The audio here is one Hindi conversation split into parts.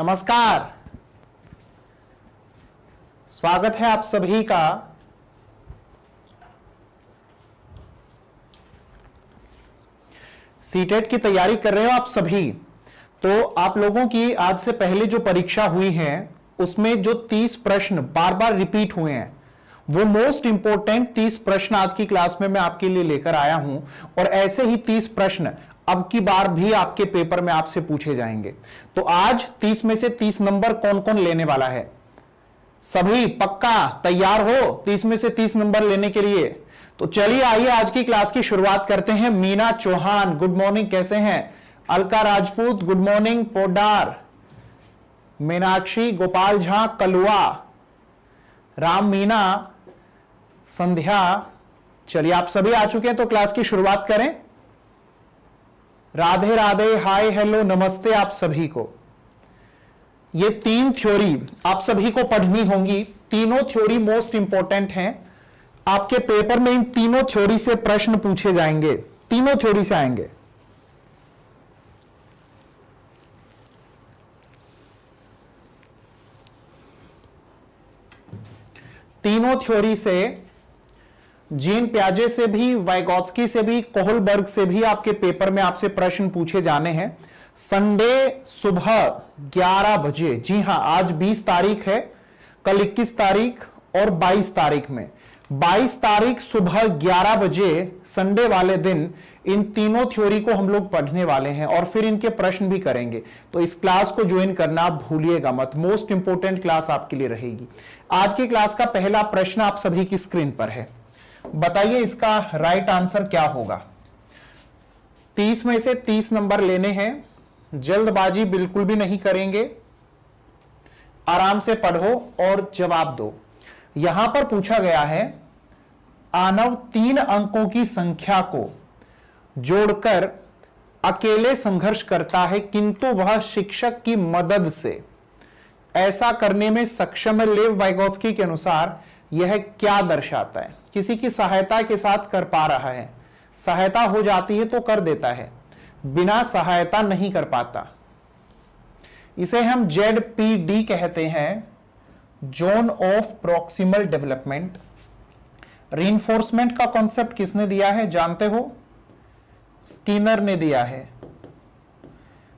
नमस्कार। स्वागत है आप सभी का सीटेट की तैयारी कर रहे हो आप सभी। तो आप लोगों की आज से पहले जो परीक्षा हुई है उसमें जो 30 प्रश्न बार बार रिपीट हुए हैं वो मोस्ट इंपोर्टेंट 30 प्रश्न आज की क्लास में मैं आपके लिए लेकर आया हूं। और ऐसे ही 30 प्रश्न अब की बार भी आपके पेपर में आपसे पूछे जाएंगे। तो आज 30 में से 30 नंबर कौन कौन लेने वाला है? सभी पक्का तैयार हो 30 में से 30 नंबर लेने के लिए? तो चलिए आइए आज की क्लास की शुरुआत करते हैं। मीना चौहान गुड मॉर्निंग, कैसे हैं? Alka Rajput good morning, Podar. मीनाक्षी गोपाल झा कलुआ, राम मीना, संध्या। चलिए आप सभी आ चुके हैं तो क्लास की शुरुआत करें। राधे राधे, हाय हेलो नमस्ते आप सभी को। ये 3 थ्योरी आप सभी को पढ़नी होंगी। तीनों थ्योरी मोस्ट इंपॉर्टेंट हैं। आपके पेपर में इन तीनों थ्योरी से प्रश्न पूछे जाएंगे, तीनों थ्योरी से आएंगे। तीनों थ्योरी से, जीन प्याजे से भी, वाइगॉत्स्की से भी, कोहलबर्ग से भी आपके पेपर में आपसे प्रश्न पूछे जाने हैं। संडे सुबह 11 बजे, जी हां आज 20 तारीख है, कल 21 तारीख और 22 तारीख में 22 तारीख सुबह 11 बजे संडे वाले दिन इन तीनों थ्योरी को हम लोग पढ़ने वाले हैं और फिर इनके प्रश्न भी करेंगे। तो इस क्लास को ज्वाइन करना आप भूलिएगा मत, मोस्ट इंपोर्टेंट क्लास आपके लिए रहेगी। आज की क्लास का पहला प्रश्न आप सभी की स्क्रीन पर है। बताइए इसका राइट आंसर क्या होगा? 30 में से 30 नंबर लेने हैं, जल्दबाजी बिल्कुल भी नहीं करेंगे, आराम से पढ़ो और जवाब दो। यहां पर पूछा गया है आनव 3 अंकों की संख्या को जोड़कर अकेले संघर्ष करता है किंतु वह शिक्षक की मदद से ऐसा करने में सक्षम है। लेव वाइगॉत्स्की के अनुसार यह क्या दर्शाता है? किसी की सहायता के साथ कर पा रहा है, सहायता हो जाती है तो कर देता है, बिना सहायता नहीं कर पाता। इसे हम ZPD कहते हैं, zone of proximal development. Reinforcement का कॉन्सेप्ट किसने दिया है जानते हो? स्किनर ने दिया है।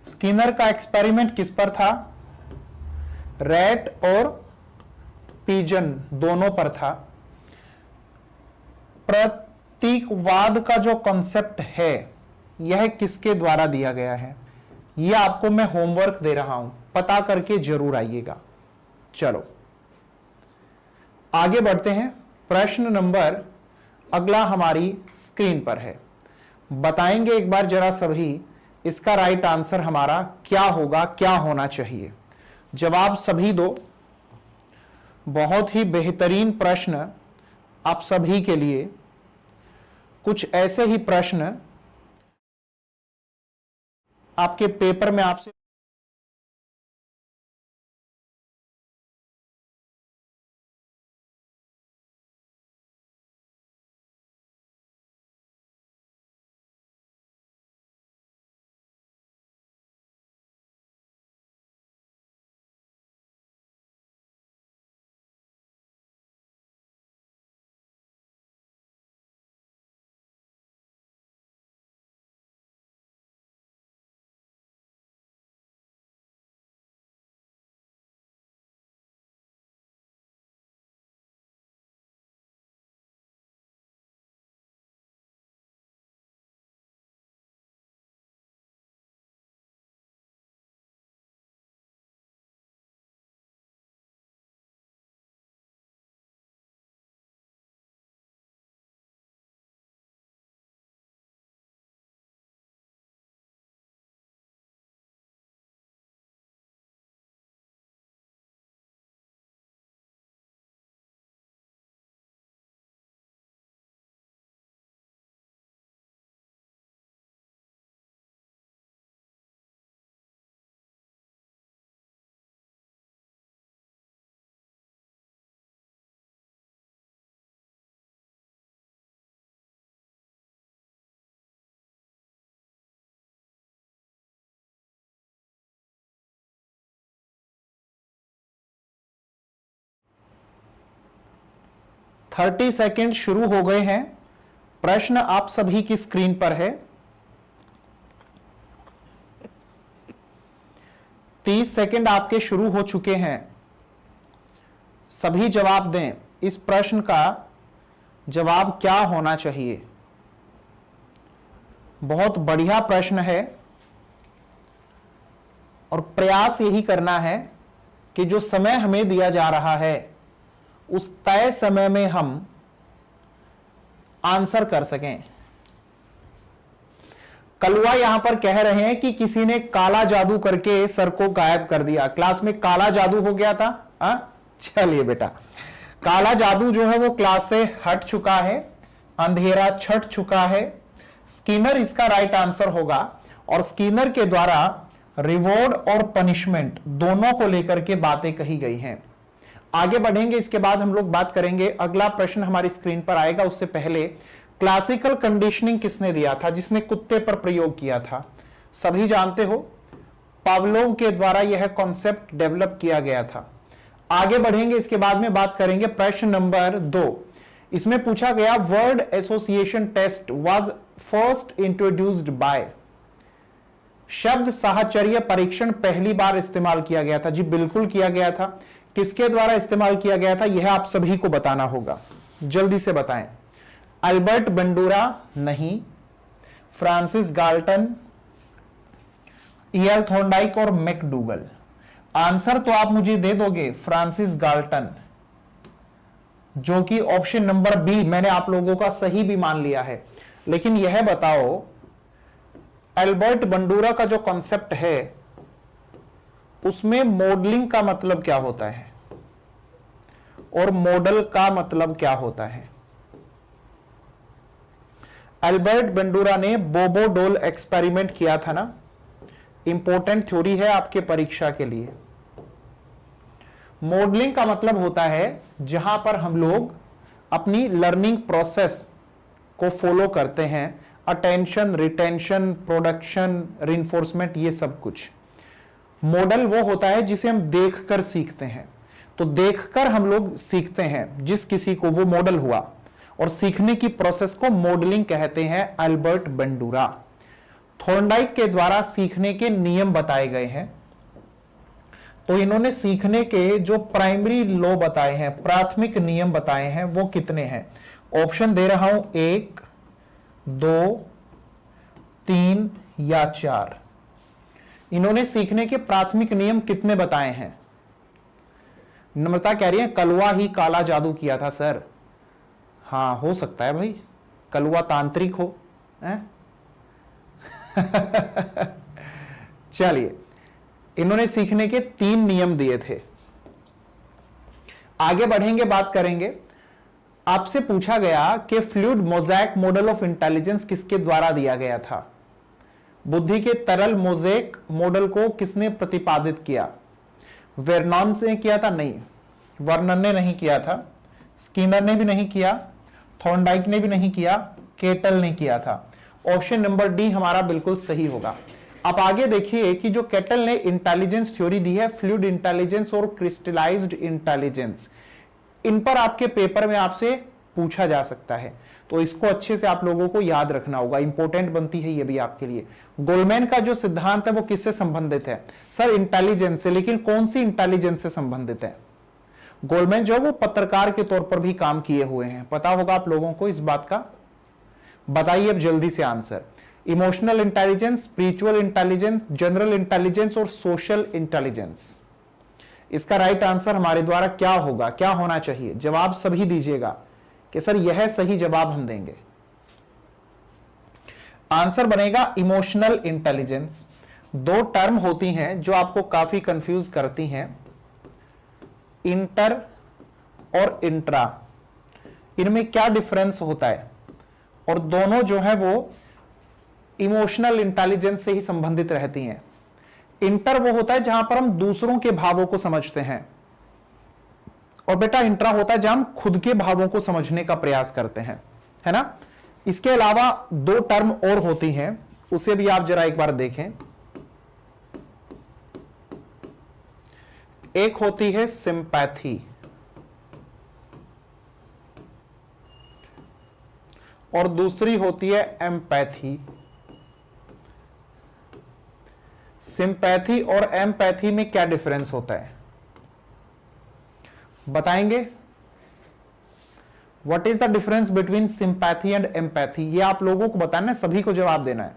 स्किनर का एक्सपेरिमेंट किस पर था? रैट और पिजन दोनों पर था। प्रतीकवाद का जो कॉन्सेप्ट है यह किसके द्वारा दिया गया है? यह आपको मैं होमवर्क दे रहा हूं, पता करके जरूर आइएगा। चलो आगे बढ़ते हैं। प्रश्न नंबर अगला हमारी स्क्रीन पर है। बताएंगे एक बार जरा सभी इसका राइट आंसर हमारा क्या होगा, क्या होना चाहिए? जवाब सभी दो। बहुत ही बेहतरीन प्रश्न आप सभी के लिए। कुछ ऐसे ही प्रश्न आपके पेपर में आपसे 30 सेकंड शुरू हो गए हैं। प्रश्न आप सभी की स्क्रीन पर है। 30 सेकंड आपके शुरू हो चुके हैं। सभी जवाब दें। इस प्रश्न का जवाब क्या होना चाहिए? बहुत बढ़िया प्रश्न है और प्रयास यही करना है कि जो समय हमें दिया जा रहा है उस तय समय में हम आंसर कर सकें। कलवा यहां पर कह रहे हैं कि किसी ने काला जादू करके सर को गायब कर दिया। क्लास में काला जादू हो गया था। चलिए बेटा, काला जादू जो है वो क्लास से हट चुका है, अंधेरा छट चुका है। स्किनर इसका राइट आंसर होगा और स्किनर के द्वारा रिवॉर्ड और पनिशमेंट दोनों को लेकर के बातें कही गई हैं। आगे बढ़ेंगे, इसके बाद हम लोग बात करेंगे। अगला प्रश्न हमारी स्क्रीन पर आएगा, उससे पहले क्लासिकल कंडीशनिंग किसने दिया था, जिसने कुत्ते पर प्रयोग किया था? सभी जानते हो, पावलोव के द्वारा यह कॉन्सेप्ट डेवलप किया गया था। आगे बढ़ेंगे, इसके बाद में बात करेंगे प्रश्न नंबर 2। इसमें पूछा गया word association test was first introduced by. शब्द साहचर्य परीक्षण पहली बार इस्तेमाल किया गया था। जी बिल्कुल किया गया था। किसके द्वारा इस्तेमाल किया गया था यह आप सभी को बताना होगा, जल्दी से बताएं। अल्बर्ट बंडूरा नहीं, फ्रांसिस गाल्टन, ईएल थॉर्नडाइक और मैकडूगल। आंसर तो आप मुझे दे दोगे फ्रांसिस गाल्टन, जो कि ऑप्शन नंबर बी मैंने आप लोगों का सही भी मान लिया है। लेकिन यह बताओ अल्बर्ट बंडूरा का जो कॉन्सेप्ट है उसमें मॉडलिंग का मतलब क्या होता है और मॉडल का मतलब क्या होता है? अल्बर्ट बंडूरा ने बोबो डोल एक्सपेरिमेंट किया था ना, इंपॉर्टेंट थ्योरी है आपके परीक्षा के लिए। मॉडलिंग का मतलब होता है जहां पर हम लोग अपनी लर्निंग प्रोसेस को फॉलो करते हैं, अटेंशन, रिटेंशन, प्रोडक्शन, रिइंफोर्समेंट, ये सब कुछ। मॉडल वो होता है जिसे हम देखकर सीखते हैं। तो देखकर हम लोग सीखते हैं, जिस किसी को वो मॉडल हुआ, और सीखने की प्रोसेस को मॉडलिंग कहते हैं। Albert Bandura. थॉर्नडाइक के द्वारा सीखने के नियम बताए गए हैं। तो इन्होंने सीखने के जो प्राइमरी लॉ बताए हैं, प्राथमिक नियम बताए हैं, वो कितने हैं? ऑप्शन दे रहा हूं, 1, 2, 3 या 4। इन्होंने सीखने के प्राथमिक नियम कितने बताए हैं? नम्रता कह रही है कलवा ही काला जादू किया था सर। हाँ हो सकता है भाई, कलवा तांत्रिक हो। चलिए, इन्होंने सीखने के 3 नियम दिए थे। आगे बढ़ेंगे, बात करेंगे। आपसे पूछा गया कि fluid mosaic model of intelligence किसके द्वारा दिया गया था? बुद्धि के तरल मोज़ेक मॉडल को किसने प्रतिपादित किया? वेर्नॉन ने किया था? नहीं, वर्नन ने नहीं किया था, स्किनर ने भी नहीं किया, थॉर्नडाइक ने भी नहीं किया, केटल ने किया था। ऑप्शन नंबर डी हमारा बिल्कुल सही होगा। आप आगे देखिए कि जो केटल ने इंटेलिजेंस थ्योरी दी है, फ्लूइड इंटेलिजेंस और क्रिस्टलाइज्ड इंटेलिजेंस, इन पर आपके पेपर में आपसे पूछा जा सकता है। तो इसको अच्छे से आप लोगों को याद रखना होगा, इंपॉर्टेंट बनती है ये भी आपके लिए। गोलमैन का जो सिद्धांत है वो किससे संबंधित है? सर इंटेलिजेंस से, लेकिन कौन सी इंटेलिजेंस से संबंधित है? गोलमैन जो वो पत्रकार के तौर पर भी काम किए हुए हैं, पता होगा आप लोगों को इस बात का। बताइए अब जल्दी से answer. Emotional intelligence, spiritual intelligence, general intelligence और सोशल इंटेलिजेंस। इसका राइट आंसर हमारे द्वारा क्या होगा, क्या होना चाहिए? जवाब सभी दीजिएगा कि सर यह सही जवाब हम देंगे। आंसर बनेगा इमोशनल इंटेलिजेंस। 2 टर्म होती हैं जो आपको काफी कंफ्यूज करती हैं, इंटर और इंट्रा। इनमें क्या डिफरेंस होता है? और दोनों जो है वो इमोशनल इंटेलिजेंस से ही संबंधित रहती हैं। इंटर वो होता है जहां पर हम दूसरों के भावों को समझते हैं, और बेटा इंट्रा होता है जहां हम खुद के भावों को समझने का प्रयास करते हैं, है ना। इसके अलावा 2 टर्म और होती हैं, उसे भी आप जरा एक बार देखें। एक होती है सिंपैथी, और दूसरी होती है एम्पैथी। सिंपैथी और एम्पैथी में क्या डिफरेंस होता है बताएंगे? What is the difference between sympathy and empathy? ये आप लोगों को बताना है, सभी को जवाब देना है।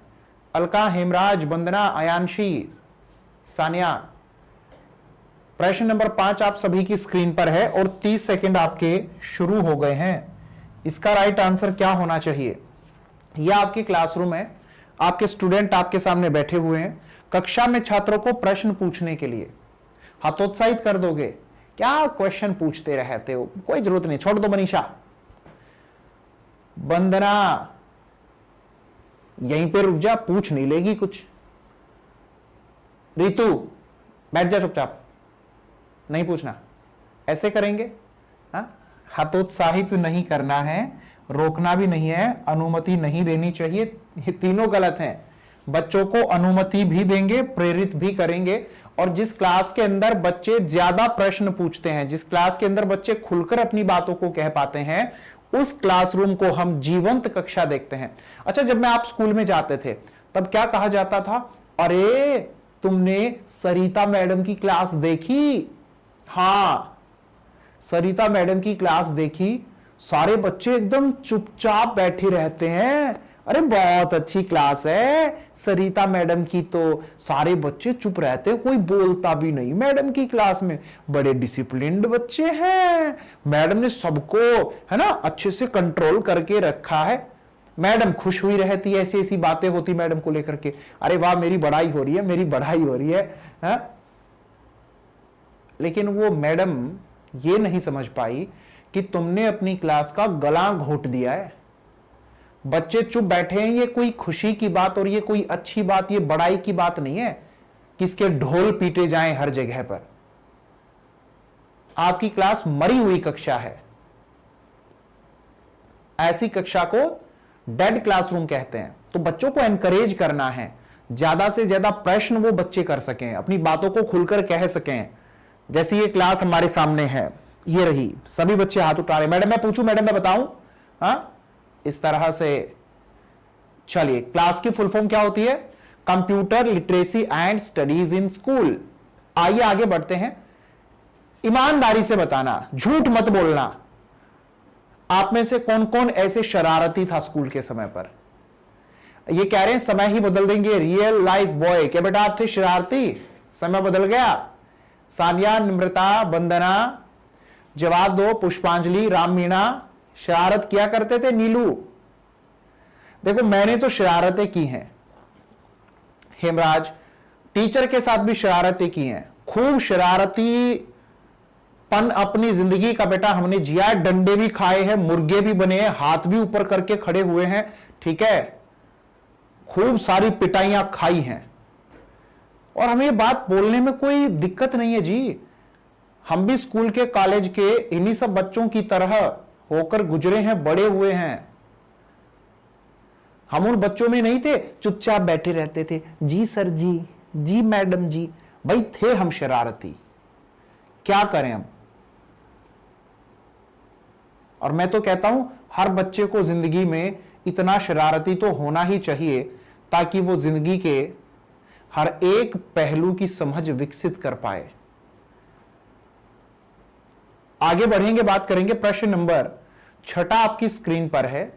अलका, हेमराज, वंदना, आयांशी, सानिया। प्रश्न नंबर 5 आप सभी की स्क्रीन पर है और 30 सेकंड आपके शुरू हो गए हैं। इसका राइट आंसर क्या होना चाहिए? यह आपकी क्लासरूम है, आपके स्टूडेंट आपके सामने बैठे हुए हैं, कक्षा में छात्रों को प्रश्न पूछने के लिए। हतोत्साहित कर दोगे, क्या क्वेश्चन पूछते रहते हो, कोई जरूरत नहीं, छोड़ दो। मनीषा, वंदना, यहीं पे रुक जा, पूछ नहीं लेगी कुछ। रितु, बैठ जा चुपचाप, नहीं पूछना। ऐसे करेंगे? हतोत्साहित नहीं करना है, रोकना भी नहीं है, अनुमति नहीं देनी चाहिए, ये तीनों गलत हैं। बच्चों को अनुमति भी देंगे, प्रेरित भी करेंगे। और जिस क्लास के अंदर बच्चे ज्यादा प्रश्न पूछते हैं, जिस क्लास के अंदर बच्चे खुलकर अपनी बातों को कह पाते हैं, उस क्लासरूम को हम जीवंत कक्षा देखते हैं। अच्छा, जब मैं आप स्कूल में जाते थे तब क्या कहा जाता था? अरे तुमने सरिता मैडम की क्लास देखी? हाँ, सरिता मैडम की क्लास देखी। सारे बच्चे एकदम चुपचाप बैठे रहते हैं। अरे बहुत अच्छी क्लास है सरिता मैडम की, तो सारे बच्चे चुप रहते हैं, कोई बोलता भी नहीं मैडम की क्लास में। बड़े डिसिप्लिन्ड बच्चे हैं, मैडम ने सबको, है ना, अच्छे से कंट्रोल करके रखा है। मैडम खुश हुई रहती है, ऐसी ऐसी बातें होती मैडम को लेकर के। अरे वाह, मेरी बढ़ाई हो रही है, मेरी बढ़ाई हो रही है। लेकिन वो मैडम ये नहीं समझ पाई कि तुमने अपनी क्लास का गला घोट दिया है। बच्चे चुप बैठे हैं, ये कोई खुशी की बात और ये कोई अच्छी बात, ये बड़ाई की बात नहीं है कि इसके ढोल पीटे जाएं हर जगह पर। आपकी क्लास मरी हुई कक्षा है, ऐसी कक्षा को डेड क्लासरूम कहते हैं। तो बच्चों को एनकरेज करना है, ज्यादा से ज्यादा प्रश्न वो बच्चे कर सकें, अपनी बातों को खुलकर कह सकें। जैसे ये क्लास हमारे सामने है, ये रही, सभी बच्चे हाथ उठा रहे, मैडम मैं पूछूं, मैडम मैं बताऊं, हाँ, इस तरह से। चलिए, क्लास की फुल फॉर्म क्या होती है? Computer literacy and studies in school. आइए आगे बढ़ते हैं। ईमानदारी से बताना, झूठ मत बोलना। आप में से कौन कौन ऐसे शरारती था स्कूल के समय पर? ये कह रहे हैं समय ही बदल देंगे, रियल लाइफ बॉय। क्या बेटा आप थे शरारती? समय बदल गया? सानिया, निम्रता, वंदना, जवाब दो। पुष्पांजलि, राम मीणा, शरारत किया करते थे? नीलू, देखो मैंने तो शरारतें की हैं। हेमराज, टीचर के साथ भी शरारतें की हैं, खूब शरारती पन अपनी जिंदगी का बेटा हमने जिया है। डंडे भी खाए हैं, मुर्गे भी बने हैं, हाथ भी ऊपर करके खड़े हुए हैं, ठीक है, खूब सारी पिटाइयां खाई हैं। और हमें ये बात बोलने में कोई दिक्कत नहीं है जी। हम भी स्कूल के, कॉलेज के इन्हीं सब बच्चों की तरह होकर गुजरे हैं, बड़े हुए हैं। हम उन बच्चों में नहीं थे चुपचाप बैठे रहते थे, जी सर जी, जी मैडम जी। भाई थे हम शरारती, क्या करें हम। और मैं तो कहता हूं हर बच्चे को जिंदगी में इतना शरारती तो होना ही चाहिए ताकि वो जिंदगी के हर एक पहलू की समझ विकसित कर पाए। आगे बढ़ेंगे, बात करेंगे। प्रश्न नंबर 6 आपकी स्क्रीन पर है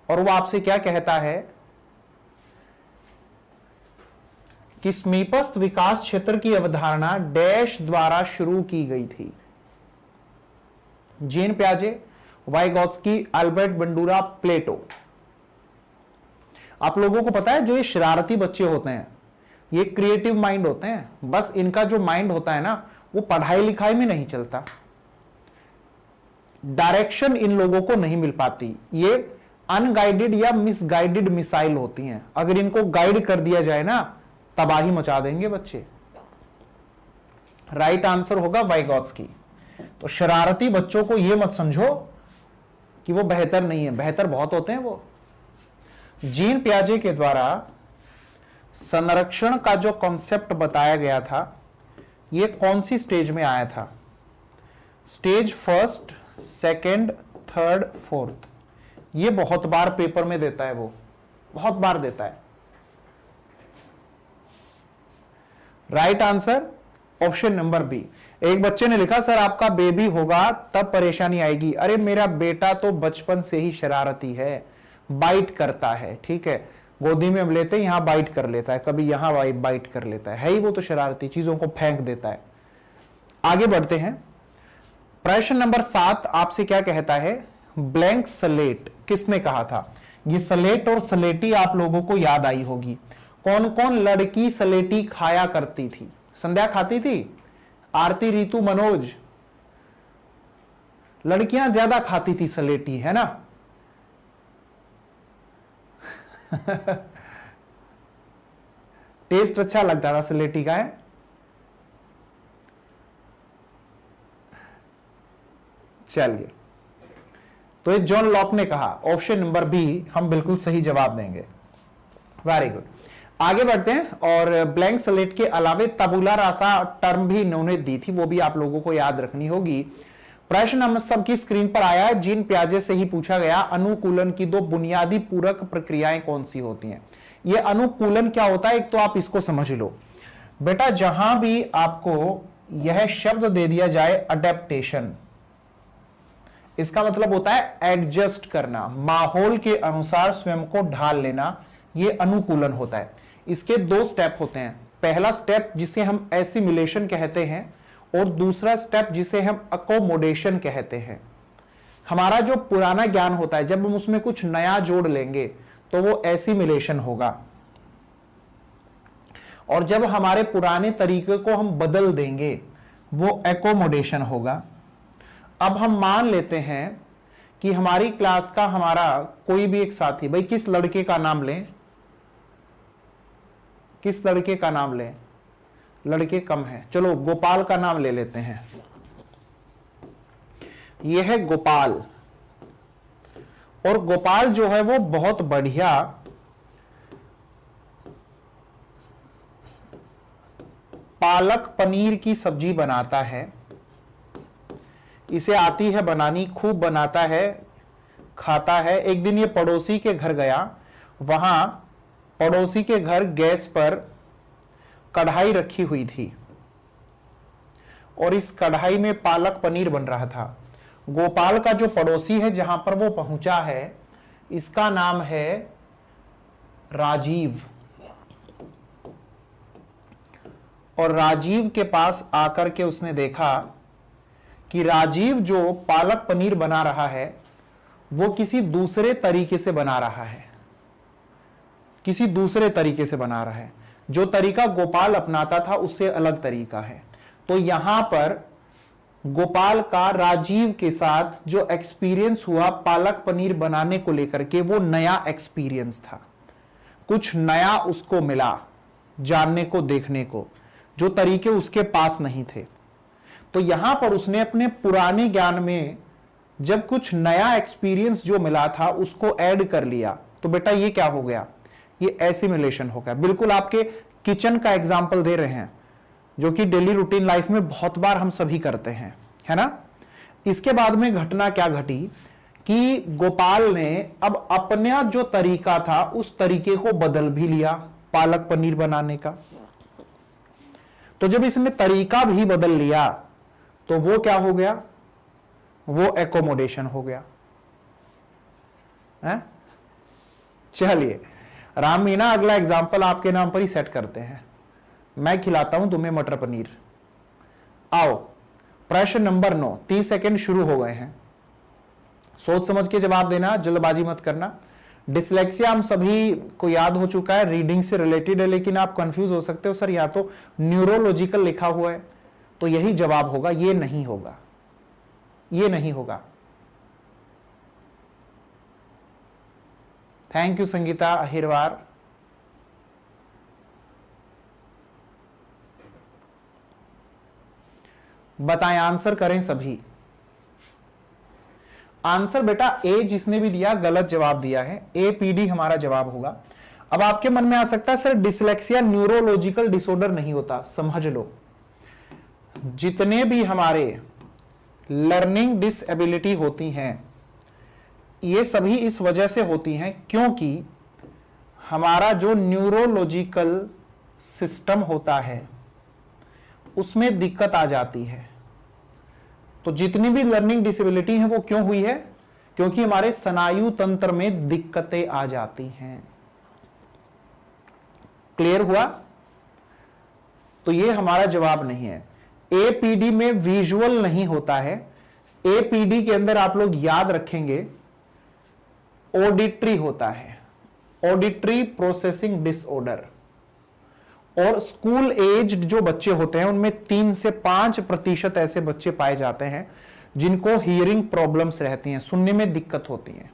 और वो आपसे क्या कहता है कि समीपस्थ विकास क्षेत्र की अवधारणा डैश द्वारा शुरू की गई थी? जीन प्याजे, वाइगॉत्स्की, अल्बर्ट बंडूरा, प्लेटो। आप लोगों को पता है जो ये शरारती बच्चे होते हैं ये क्रिएटिव माइंड होते हैं। बस इनका जो माइंड होता है ना वो पढ़ाई लिखाई में नहीं चलता, डायरेक्शन इन लोगों को नहीं मिल पाती। ये अनगाइडेड या मिसगाइडेड मिसाइल होती हैं, अगर इनको गाइड कर दिया जाए ना तबाही मचा देंगे बच्चे। राइट आंसर होगा वाइगॉत्स्की। तो शरारती बच्चों को यह मत समझो कि वो बेहतर नहीं है, बेहतर बहुत होते हैं वो। जीन पियाजे के द्वारा संरक्षण का जो कॉन्सेप्ट बताया गया था ये कौन सी स्टेज में आया था? Stage first, second, third, fourth, ये बहुत बार पेपर में देता है, वो बहुत बार देता है। Right answer option number B. एक बच्चे ने लिखा सर आपका बेबी होगा तब परेशानी आएगी। अरे मेरा बेटा तो बचपन से ही शरारती है, बाइट करता है, ठीक है, गोदी में हम लेते हैं यहां बाइट कर लेता है, कभी यहां बाइट कर लेता है ही वो तो शरारती, चीजों को फेंक देता है। आगे बढ़ते हैं। प्रश्न नंबर 7 आपसे क्या कहता है, ब्लैंक स्लेट किसने कहा था? ये स्लेट और स्लेटी आप लोगों को याद आई होगी। कौन कौन लड़की स्लेटी खाया करती थी? संध्या खाती थी, आरती, रीतू, मनोज, लड़कियां ज्यादा खाती थी स्लेटी, है ना? टेस्ट अच्छा लगता था स्लेटी का, है? चलिए, तो ये जॉन लॉक ने कहा, ऑप्शन नंबर बी हम बिल्कुल सही जवाब देंगे। Very good. आगे बढ़ते हैं। और ब्लैंक स्लेट के अलावे तबुला रासा टर्म भी इन्होंने दी थी, वो भी आप लोगों को याद रखनी होगी। प्रश्न हम सबकी स्क्रीन पर आया है, जीन प्याजे से ही पूछा गया, अनुकूलन की दो बुनियादी पूरक प्रक्रियाएं कौन सी होती हैं? ये अनुकूलन क्या होता है, एक तो आप इसको समझ लो बेटा, जहां भी आपको यह शब्द दे दिया जाए अडेप्टेशन, इसका मतलब होता है एडजस्ट करना, माहौल के अनुसार स्वयं को ढाल लेना, यह अनुकूलन होता है। इसके दो स्टेप होते हैं। पहला स्टेप जिसे हम एसिमिलेशन कहते हैं और दूसरा स्टेप जिसे हम अकोमोडेशन कहते हैं। हमारा जो पुराना ज्ञान होता है, जब हम उसमें कुछ नया जोड़ लेंगे तो वो एसिमिलेशन होगा, और जब हमारे पुराने तरीके को हम बदल देंगे वो एकोमोडेशन होगा। अब हम मान लेते हैं कि हमारी क्लास का हमारा कोई भी एक साथी, भाई किस लड़के का नाम लें, किस लड़के का नाम लें? लड़के कम है, चलो गोपाल का नाम ले लेते हैं। यह है गोपाल, और गोपाल जो है वो बहुत बढ़िया पालक पनीर की सब्जी बनाता है, इसे आती है बनानी, खूब बनाता है, खाता है। एक दिन ये पड़ोसी के घर गया, वहां पड़ोसी के घर गैस पर कढ़ाई रखी हुई थी और इस कढ़ाई में पालक पनीर बन रहा था। गोपाल का जो पड़ोसी है जहां पर वो पहुंचा है, इसका नाम है राजीव, और राजीव के पास आकर के उसने देखा कि राजीव जो पालक पनीर बना रहा है वो किसी दूसरे तरीके से बना रहा है, किसी दूसरे तरीके से बना रहा है। जो तरीका गोपाल अपनाता था उससे अलग तरीका है। तो यहां पर गोपाल का राजीव के साथ जो एक्सपीरियंस हुआ पालक पनीर बनाने को लेकर के, वो नया एक्सपीरियंस था, कुछ नया उसको मिला जानने को, देखने को, जो तरीके उसके पास नहीं थे। तो यहां पर उसने अपने पुराने ज्ञान में जब कुछ नया एक्सपीरियंस जो मिला था उसको ऐड कर लिया, तो बेटा ये क्या हो गया, ये एसिमिलेशन हो गया। बिल्कुल आपके किचन का एग्जाम्पल दे रहे हैं, जो कि डेली रूटीन लाइफ में बहुत बार हम सभी करते हैं, है ना। इसके बाद में घटना क्या घटी कि गोपाल ने अब अपना जो तरीका था उस तरीके को बदल भी लिया पालक पनीर बनाने का। तो जब इसने तरीका भी बदल लिया तो वो क्या हो गया, वो एकोमोडेशन हो गया, है? चलिए राम मीना, अगला एग्जाम्पल आपके नाम पर ही सेट करते हैं। मैं खिलाता हूं तुम्हें मटर पनीर। आओ, प्रश्न नंबर 9, 30 सेकंड शुरू हो गए हैं। सोच समझ के जवाब देना, जल्दबाजी मत करना। डिसलेक्सिया हम सभी को याद हो चुका है, रीडिंग से रिलेटेड है, लेकिन आप कंफ्यूज हो सकते हो, सर या तो न्यूरोलॉजिकल लिखा हुआ है तो यही जवाब होगा, ये नहीं होगा, ये नहीं होगा। Thank you Sangeeta Ahirwar. बताएं, आंसर करें सभी। आंसर बेटा ए जिसने भी दिया गलत जवाब दिया है, APD हमारा जवाब होगा। अब आपके मन में आ सकता है सर डिसलेक्सिया न्यूरोलॉजिकल डिसऑर्डर नहीं होता। समझ लो, जितने भी हमारे लर्निंग डिसेबिलिटी होती हैं ये सभी इस वजह से होती हैं क्योंकि हमारा जो न्यूरोलॉजिकल सिस्टम होता है उसमें दिक्कत आ जाती है। तो जितनी भी लर्निंग डिसेबिलिटी है वो क्यों हुई है? क्योंकि हमारे स्नायु तंत्र में दिक्कतें आ जाती हैं। क्लियर हुआ? तो ये हमारा जवाब नहीं है। एपीडी में विजुअल नहीं होता है। एपीडी के अंदर आप लोग याद रखेंगे ऑडिटरी होता है, ऑडिटरी प्रोसेसिंग डिसऑर्डर। और स्कूल एज्ड जो बच्चे होते हैं उनमें 3 से 5% ऐसे बच्चे पाए जाते हैं जिनको हियरिंग प्रॉब्लम्स रहती हैं, सुनने में दिक्कत होती है।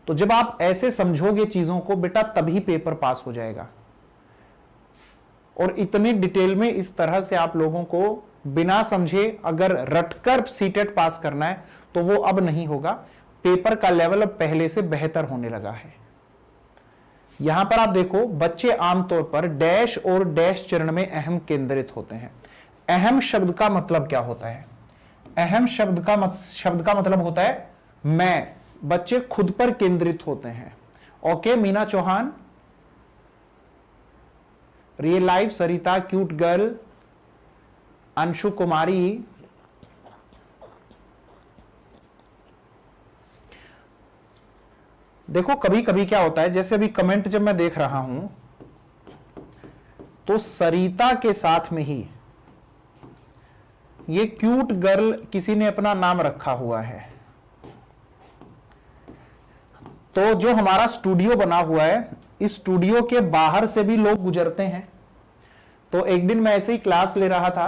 तो जब आप ऐसे समझोगे चीजों को बेटा तभी पेपर पास हो जाएगा। और इतनी डिटेल में इस तरह से आप लोगों को बिना समझे अगर रटकर सीटेट पास करना है तो वो अब नहीं होगा। पेपर का लेवल अब पहले से बेहतर होने लगा है। यहां पर आप देखो बच्चे आमतौर पर डैश और डैश चरण में अहम केंद्रित होते हैं। अहम शब्द का मतलब क्या होता है? अहम शब्द का मतलब होता है मैं। बच्चे खुद पर केंद्रित होते हैं। Okay Meena Chauhan, real life, Sarita cute girl, Anshu Kumari, देखो कभी कभी क्या होता है, जैसे अभी कमेंट जब मैं देख रहा हूं तो सरिता के साथ में ही ये क्यूट गर्ल किसी ने अपना नाम रखा हुआ है। तो जो हमारा स्टूडियो बना हुआ है, इस स्टूडियो के बाहर से भी लोग गुजरते हैं। तो एक दिन मैं ऐसे ही क्लास ले रहा था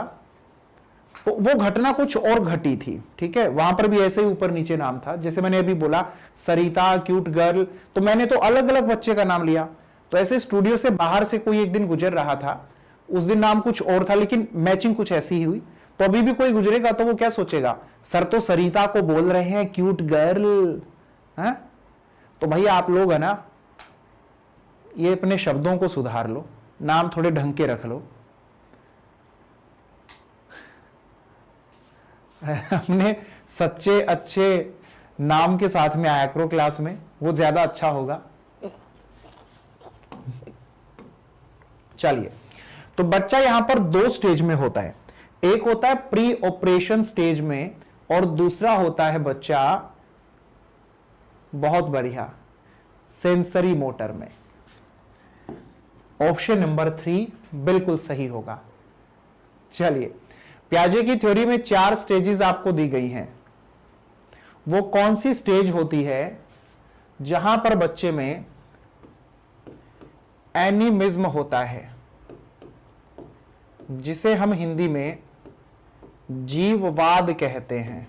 तो वो घटना कुछ और घटी थी, ठीक है। वहां पर भी ऐसे ही ऊपर नीचे नाम था, जैसे मैंने अभी बोला सरिता क्यूट गर्ल, तो मैंने तो अलग अलग बच्चे का नाम लिया। तो ऐसे स्टूडियो से बाहर से कोई एक दिन गुजर रहा था, उस दिन नाम कुछ और था लेकिन मैचिंग कुछ ऐसी ही हुई। तो अभी भी कोई गुजरेगा तो वो क्या सोचेगा, सर तो सरिता को बोल रहे हैं क्यूट गर्ल है। तो भाई आप लोग है ना, ये अपने शब्दों को सुधार लो, नाम थोड़े ढंग के रख लो। अपने सच्चे अच्छे नाम के साथ में आया करो क्लास में, वो ज्यादा अच्छा होगा। चलिए, तो बच्चा यहां पर 2 स्टेज में होता है। एक होता है प्री ऑपरेशन स्टेज में और दूसरा होता है बच्चा बहुत बढ़िया सेंसरी मोटर में। ऑप्शन नंबर 3 बिल्कुल सही होगा। चलिए, प्याजे की थ्योरी में 4 स्टेजेस आपको दी गई हैं। वो कौन सी स्टेज होती है जहां पर बच्चे में एनिमिज्म होता है, जिसे हम हिंदी में जीववाद कहते हैं?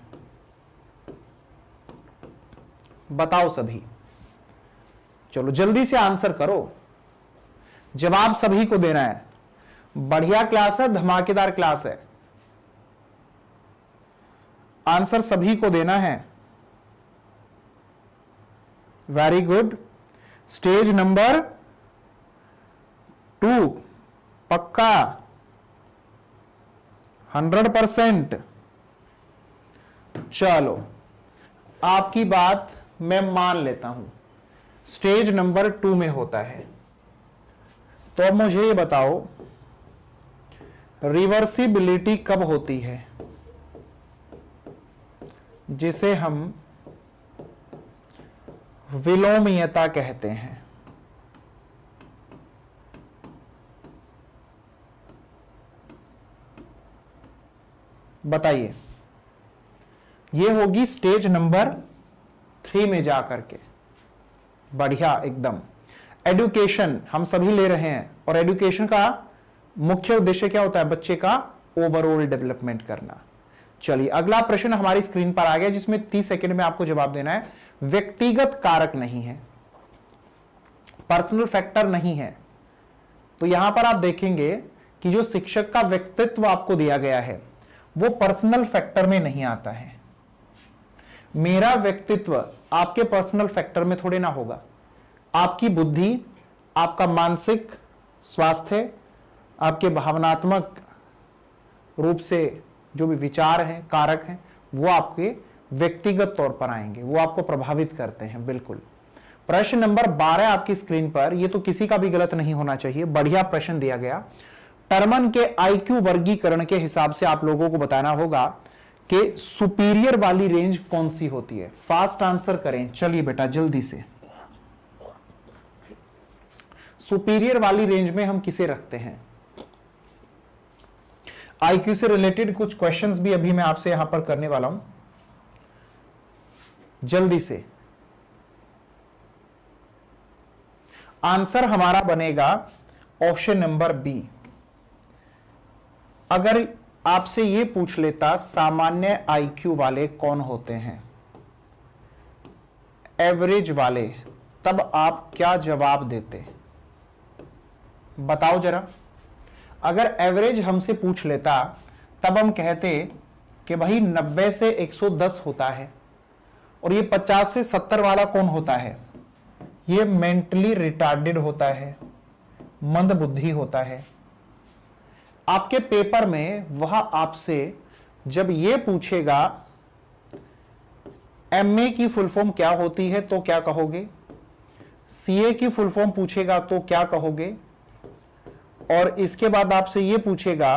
बताओ सभी, चलो जल्दी से आंसर करो, जवाब सभी को देना है। बढ़िया क्लास है, धमाकेदार क्लास है, आंसर सभी को देना है। Very good. स्टेज नंबर 2 पक्का 100%। चलो, आपकी बात मैं मान लेता हूं, स्टेज नंबर 2 में होता है। तो अब मुझे ये बताओ रिवर्सिबिलिटी कब होती है, जिसे हम विलोमीयता कहते हैं? बताइए। ये होगी स्टेज नंबर 3 में जाकर के। बढ़िया एकदम। एडुकेशन हम सभी ले रहे हैं और एडुकेशन का मुख्य उद्देश्य क्या होता है? बच्चे का ओवरऑल डेवलपमेंट करना। चलिए, अगला प्रश्न हमारी स्क्रीन पर आ गया जिसमें 30 सेकंड में आपको जवाब देना है। व्यक्तिगत कारक नहीं है, पर्सनल फैक्टर नहीं है। तो यहां पर आप देखेंगे कि जो शिक्षक का व्यक्तित्व आपको दिया गया है वो पर्सनल फैक्टर में नहीं आता है। मेरा व्यक्तित्व आपके पर्सनल फैक्टर में थोड़े ना होगा। आपकी बुद्धि, आपका मानसिक स्वास्थ्य, आपके भावनात्मक रूप से जो भी विचार हैं, कारक हैं, वो आपके व्यक्तिगत तौर पर आएंगे, वो आपको प्रभावित करते हैं। बिल्कुल। प्रश्न नंबर 12 आपकी स्क्रीन पर, ये तो किसी का भी गलत नहीं होना चाहिए, बढ़िया प्रश्न दिया गया। टर्मन के आईक्यू वर्गीकरण के हिसाब से आप लोगों को बताना होगा कि सुपीरियर वाली रेंज कौन सी होती है। फास्ट आंसर करें, चलिए बेटा जल्दी से। सुपीरियर वाली रेंज में हम किसे रखते हैं? आईक्यू से रिलेटेड कुछ क्वेश्चंस भी अभी मैं आपसे यहां पर करने वाला हूं, जल्दी से। आंसर हमारा बनेगा ऑप्शन नंबर बी। अगर आपसे यह पूछ लेता सामान्य आईक्यू वाले कौन होते हैं, एवरेज वाले, तब आप क्या जवाब देते? बताओ जरा। अगर एवरेज हमसे पूछ लेता तब हम कहते कि भाई 90 से 110 होता है, और ये 50 से 70 वाला कौन होता है? ये मेंटली रिटार्डेड होता है, मंद बुद्धि होता है। आपके पेपर में वह आपसे जब ये पूछेगा एमए की फुल फॉर्म क्या होती है तो क्या कहोगे, सीए की फुल फॉर्म पूछेगा तो क्या कहोगे, और इसके बाद आपसे यह पूछेगा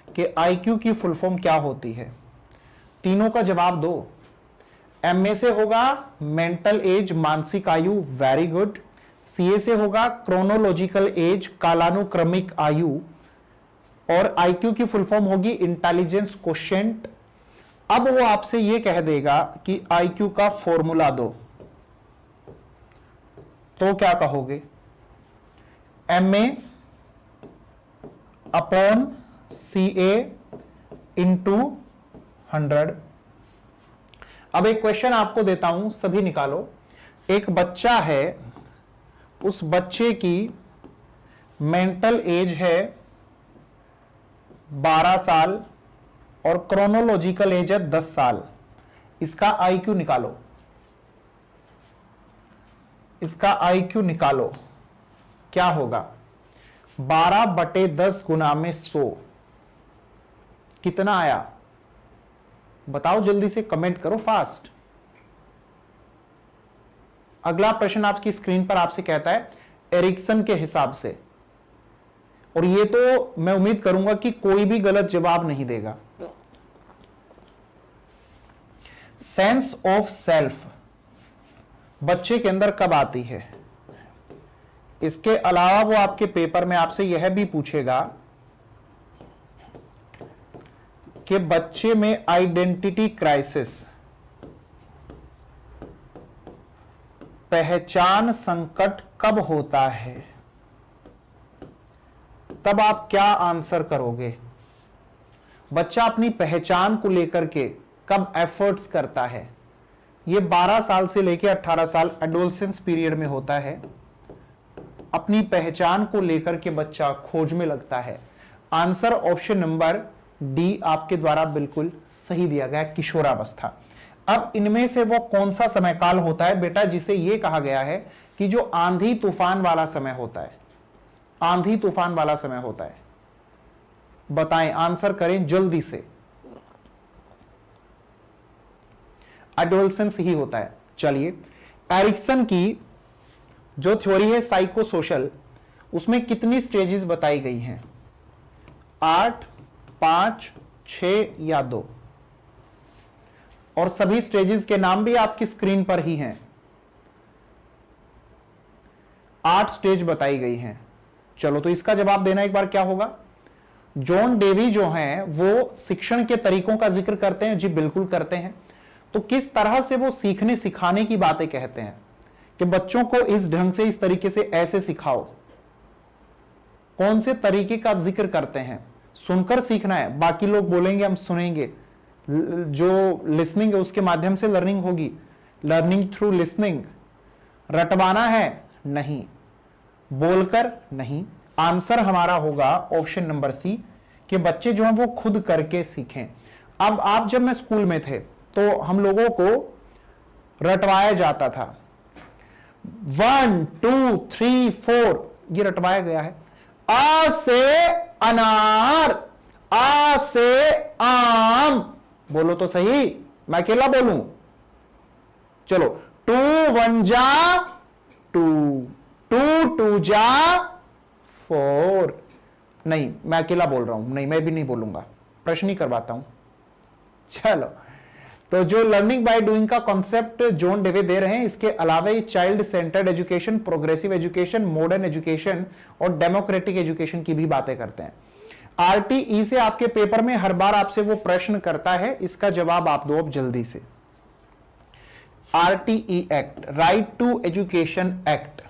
कि आईक्यू की फुल फॉर्म क्या होती है, तीनों का जवाब दो। एमए से होगा मेंटल एज, मानसिक आयु, वेरी गुड। सीए से होगा क्रोनोलॉजिकल एज, कालानुक्रमिक आयु, और आईक्यू की फुल फॉर्म होगी इंटेलिजेंस क्वोशिएंट। अब वो आपसे ये कह देगा कि आईक्यू का फॉर्मूला दो, तो क्या कहोगे? MA upon CA into 100। अब एक क्वेश्चन आपको देता हूं, सभी निकालो। एक बच्चा है, उस बच्चे की मेंटल एज है 12 साल और क्रोनोलॉजिकल एज है 10 साल। इसका आईक्यू निकालो, इसका आईक्यू निकालो। क्या होगा? 12/10 गुना में 100 कितना आया? बताओ जल्दी से, कमेंट करो फास्ट। अगला प्रश्न आपकी स्क्रीन पर आपसे कहता है एरिक्सन के हिसाब से, और ये तो मैं उम्मीद करूंगा कि कोई भी गलत जवाब नहीं देगा। सेंस ऑफ सेल्फ बच्चे के अंदर कब आती है? इसके अलावा वो आपके पेपर में आपसे यह भी पूछेगा कि बच्चे में आइडेंटिटी क्राइसिस, पहचान संकट कब होता है? तब आप क्या आंसर करोगे? बच्चा अपनी पहचान को लेकर के कब एफर्ट्स करता है? ये 12 साल से लेकर 18 साल एडोलसेंस पीरियड में होता है। अपनी पहचान को लेकर के बच्चा खोज में लगता है। आंसर ऑप्शन नंबर डी आपके द्वारा बिल्कुल सही दिया गया, किशोरावस्था। अब इनमें से वो कौन सा समय काल होता है बेटा जिसे ये कहा गया है कि जो आंधी तूफान वाला समय होता है? आंधी तूफान वाला समय होता है, बताएं, आंसर करें जल्दी से। एडोलसेंस ही होता है। चलिए, एरिक्सन की जो थ्योरी है साइको सोशल, उसमें कितनी स्टेजेस बताई गई हैं? 8, 5, 6 या 2? और सभी स्टेजेस के नाम भी आपकी स्क्रीन पर ही हैं। 8 स्टेज बताई गई हैं। चलो, तो इसका जवाब देना एक बार क्या होगा? जॉन डेवी जो हैं वो शिक्षण के तरीकों का जिक्र करते हैं। जी बिल्कुल करते हैं। तो किस तरह से वो सीखने सिखाने की बातें कहते हैं कि बच्चों को इस ढंग से, इस तरीके से ऐसे सिखाओ। कौन से तरीके का जिक्र करते हैं? सुनकर सीखना है, बाकी लोग बोलेंगे हम सुनेंगे। जो लिसनिंग है उसके माध्यम से लर्निंग होगी, लर्निंग थ्रू लिसनिंग। रटवाना है? नहीं। बोलकर? नहीं। आंसर हमारा होगा ऑप्शन नंबर सी कि बच्चे जो हैं वो खुद करके सीखें। अब आप, जब मैं स्कूल में थे तो हम लोगों को रटवाया जाता था। 1 2 3 4 ये रटवाया गया है। आ से अनार, आ से आम, बोलो तो सही। मैं अकेला बोलूं? चलो, 2 1 जा 2, 2 2 जा 4। नहीं, मैं अकेला बोल रहा हूं, नहीं मैं भी नहीं बोलूंगा, प्रश्न ही करवाता हूं। चलो, तो जो लर्निंग बाय डूइंग का कॉन्सेप्ट जॉन डेवे दे रहे हैं, इसके अलावा child centred education, progressive education, modern education और डेमोक्रेटिक एजुकेशन की भी बातें करते हैं। आरटीई से आपके पेपर में हर बार आपसे वो प्रश्न करता है, इसका जवाब आप दो अब जल्दी से। RTE act, right to education act,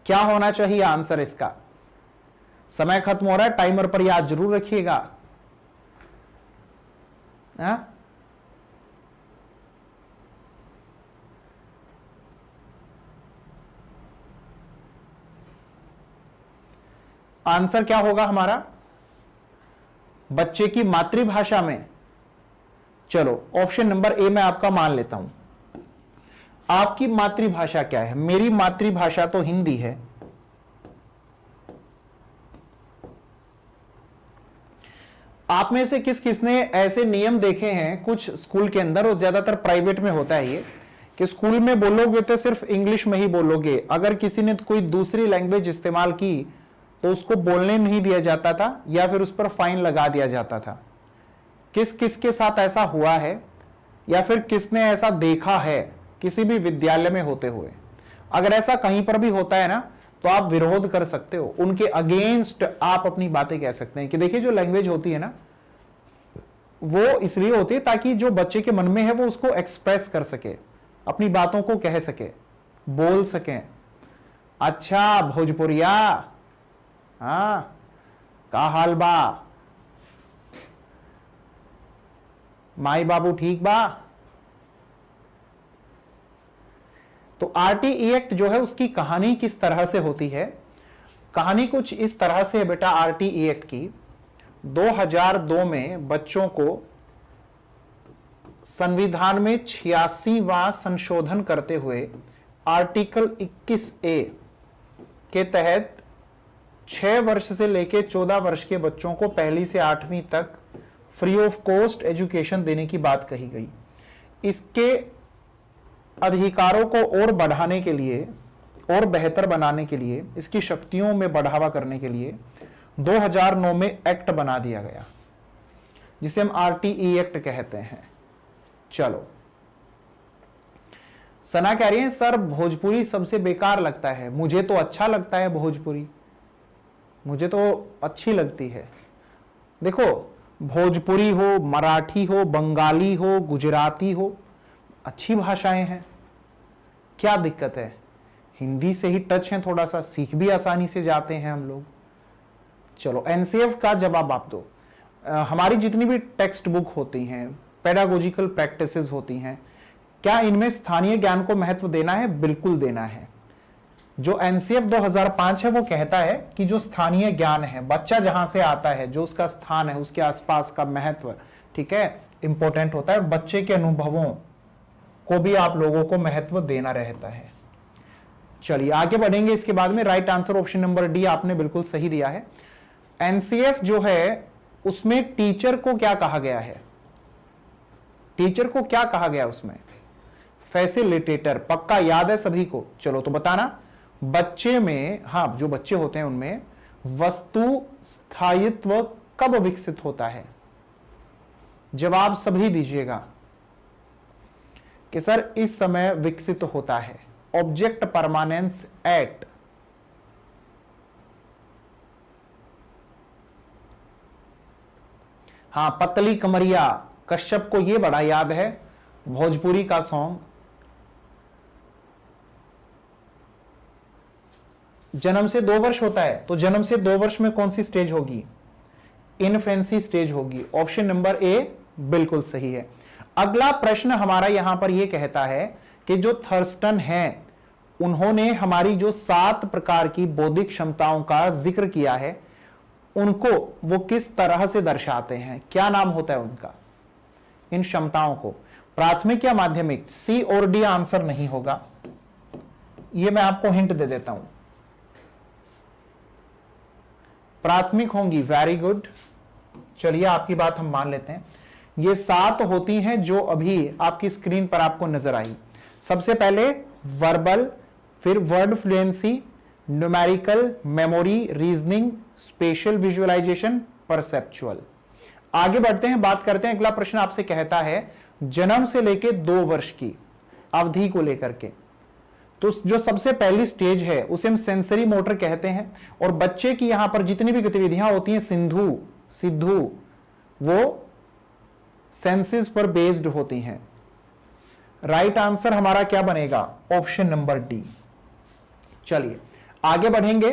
क्या होना चाहिए आंसर इसका? समय खत्म हो रहा है, टाइमर पर याद जरूर रखिएगा। आंसर क्या होगा हमारा? बच्चे की मातृभाषा में। चलो, ऑप्शन नंबर ए मैं आपका मान लेता हूं। आपकी मातृभाषा क्या है? मेरी मातृभाषा तो हिंदी है। आप में से किस किसने ऐसे नियम देखे हैं कुछ स्कूल के अंदर, और ज्यादातर प्राइवेट में होता है ये, कि स्कूल में बोलोगे तो सिर्फ इंग्लिश में ही बोलोगे, अगर किसी ने कोई दूसरी लैंग्वेज इस्तेमाल की तो उसको बोलने नहीं दिया जाता था या फिर उस पर फाइन लगा दिया जाता था। किस किस के साथ ऐसा हुआ है, या फिर किसने ऐसा देखा है किसी भी विद्यालय में होते हुए? अगर ऐसा कहीं पर भी होता है ना, तो आप विरोध कर सकते हो, उनके अगेंस्ट आप अपनी बातें कह सकते हैं कि देखिए जो लैंग्वेज होती है ना, वो इसलिए होती है ताकि जो बच्चे के मन में है वो उसको एक्सप्रेस कर सके, अपनी बातों को कह सके, बोल सके। अच्छा भोजपुरिया, हाँ का हाल बा, माई बाबू ठीक बा? तो आरटीई एक्ट जो है उसकी कहानी किस तरह से होती है? कहानी कुछ इस तरह से है बेटा आरटीई एक्ट की। 2002 में बच्चों को संविधान में 86वां संशोधन करते हुए आर्टिकल 21A के तहत 6 वर्ष से लेकर 14 वर्ष के बच्चों को पहली से 8वीं तक फ्री ऑफ कॉस्ट एजुकेशन देने की बात कही गई। इसके अधिकारों को और बढ़ाने के लिए और बेहतर बनाने के लिए, इसकी शक्तियों में बढ़ावा करने के लिए 2009 में एक्ट बना दिया गया, जिसे हम आरटीई एक्ट कहते हैं। चलो, सना कह रही है सर भोजपुरी सबसे बेकार लगता है। मुझे तो अच्छा लगता है भोजपुरी, मुझे तो अच्छी लगती है। देखो, भोजपुरी हो, मराठी हो, बंगाली हो, गुजराती हो, अच्छी भाषाएं हैं, क्या दिक्कत है? हिंदी से ही टच है थोड़ा सा, सीख भी आसानी से जाते हैं हम लोग। चलो, एनसीएफ का जवाब आप दो। हमारी जितनी भी टेक्स्ट बुक होती हैं, पेडागोजिकल प्रैक्टिसेस होती हैं, क्या इनमें स्थानीय ज्ञान को महत्व देना है? बिल्कुल देना है। जो एनसीएफ 2005 है वो कहता है कि जो स्थानीय ज्ञान है, बच्चा जहां से आता है, जो उसका स्थान है, उसके आसपास का महत्व, ठीक है, इंपॉर्टेंट होता है। बच्चे के अनुभवों को भी आप लोगों को महत्व देना रहता है। चलिए आगे बढ़ेंगे। इसके बाद में right answer option number D आपने बिल्कुल सही दिया है। एनसीएफ जो है उसमें टीचर को क्या कहा गया है? टीचर को क्या कहा गया उसमें? फैसिलिटेटर। पक्का याद है सभी को? चलो तो बताना। बच्चे में, हाँ, जो बच्चे होते हैं उनमें वस्तु स्थायित्व कब विकसित होता है? जवाब सभी दीजिएगा कि सर इस समय विकसित होता है। Object permanence act. हाँ, पतली कमरिया, कश्यप को यह बड़ा याद है, भोजपुरी का सॉन्ग। जन्म से 2 वर्ष होता है, तो जन्म से 2 वर्ष में कौन सी स्टेज होगी? इनफेंसी स्टेज होगी। ऑप्शन नंबर ए बिल्कुल सही है। अगला प्रश्न हमारा यहां पर यह कहता है कि जो थर्स्टन है उन्होंने हमारी जो 7 प्रकार की बौद्धिक क्षमताओं का जिक्र किया है, उनको वो किस तरह से दर्शाते हैं? क्या नाम होता है उनका, इन क्षमताओं को? प्राथमिक या माध्यमिक? सी और डी आंसर नहीं होगा, ये मैं आपको हिंट दे देता हूं। प्राथमिक होंगी, वेरी गुड। चलिए आपकी बात हम मान लेते हैं। ये 7 होती हैं जो अभी आपकी स्क्रीन पर आपको नजर आई। सबसे पहले वर्बल, फिर word fluency, numerical, memory, reasoning, special visualisation, perceptual. आगे बढ़ते हैं, बात करते हैं। अगला प्रश्न आपसे कहता है जन्म से लेकर 2 वर्ष की अवधि को लेकर के, तो जो सबसे पहली स्टेज है उसे हम सेंसरी मोटर कहते हैं। और बच्चे की यहां पर जितनी भी गतिविधियां होती हैं सिद्धू, वो सेंसेस पर बेस्ड होती हैं। राइट आंसर हमारा क्या बनेगा? Option number D. चलिए आगे बढ़ेंगे।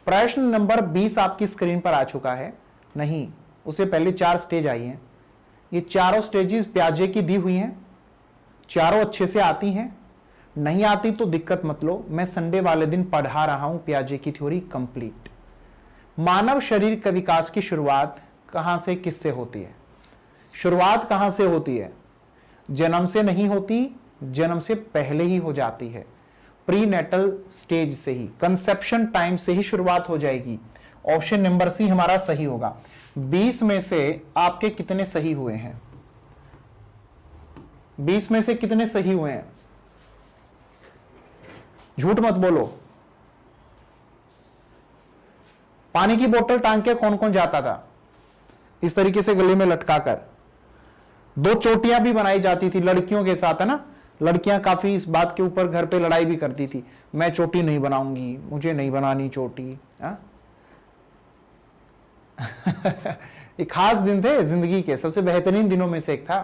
प्रश्न नंबर 20 आपकी स्क्रीन पर आ चुका है। नहीं, उससे पहले 4 स्टेज आई हैं। ये चारों स्टेजेस प्याजे की दी हुई हैं, चारों अच्छे से आती हैं। नहीं आती तो दिक्कत मत लो, मैं संडे वाले दिन पढ़ा रहा हूं प्याजे की थ्योरी कंप्लीट। मानव शरीर के विकास की शुरुआत कहां से, किससे होती है? शुरुआत कहां से होती है? जन्म से नहीं होती, जन्म से पहले ही हो जाती है। प्रीनेटल स्टेज से ही, कंसेप्शन टाइम से ही शुरुआत हो जाएगी। ऑप्शन नंबर सी हमारा सही होगा। 20 में से आपके कितने सही हुए हैं? 20 में से कितने सही हुए हैं? झूठ मत बोलो। पानी की बोतल टांग के कौन कौन जाता था इस तरीके से गले में लटका कर? 2 चोटियां भी बनाई जाती थी लड़कियों के साथ, है ना। लड़कियां काफी इस बात के ऊपर घर पे लड़ाई भी करती थी, मैं चोटी नहीं बनाऊंगी, मुझे नहीं बनानी चोटी। ये खास दिन थे जिंदगी के, सबसे बेहतरीन दिनों में से एक था।